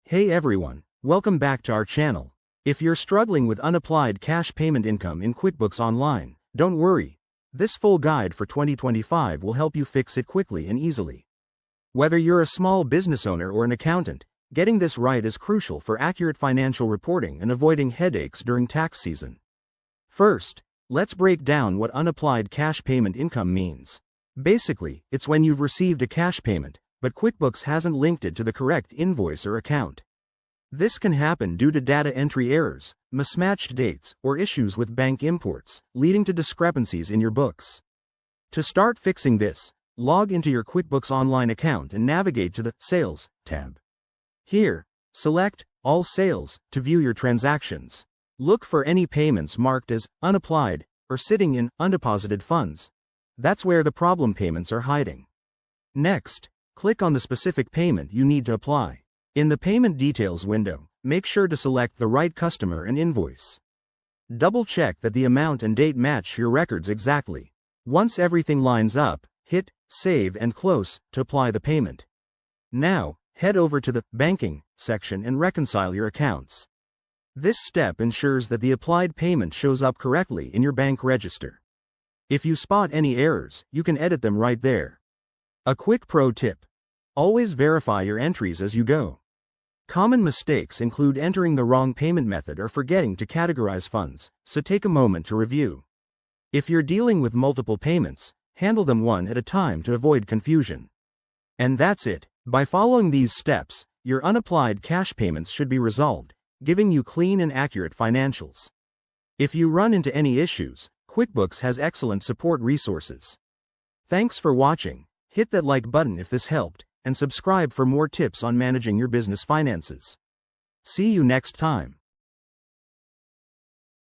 Hey everyone, welcome back to our channel. If you're struggling with unapplied cash payment income in QuickBooks Online, don't worry. This full guide for 2025 will help you fix it quickly and easily. Whether you're a small business owner or an accountant, getting this right is crucial for accurate financial reporting and avoiding headaches during tax season. First, let's break down what unapplied cash payment income means. Basically, it's when you've received a cash payment, but QuickBooks hasn't linked it to the correct invoice or account. This can happen due to data entry errors, mismatched dates, or issues with bank imports, leading to discrepancies in your books. To start fixing this, log into your QuickBooks Online account and navigate to the Sales tab. Here, select All Sales to view your transactions. Look for any payments marked as unapplied or sitting in undeposited funds. That's where the problem payments are hiding. Next, click on the specific payment you need to apply. In the Payment Details window, make sure to select the right customer and invoice. Double-check that the amount and date match your records exactly. Once everything lines up, hit Save and Close to apply the payment. Now, head over to the Banking section and reconcile your accounts. This step ensures that the applied payment shows up correctly in your bank register. If you spot any errors, you can edit them right there. A quick pro tip: always verify your entries as you go. Common mistakes include entering the wrong payment method or forgetting to categorize funds, so take a moment to review. If you're dealing with multiple payments, handle them one at a time to avoid confusion. And that's it. By following these steps, your unapplied cash payments should be resolved, giving you clean and accurate financials. If you run into any issues, QuickBooks has excellent support resources. Thanks for watching. Hit that like button if this helped, and subscribe for more tips on managing your business finances. See you next time.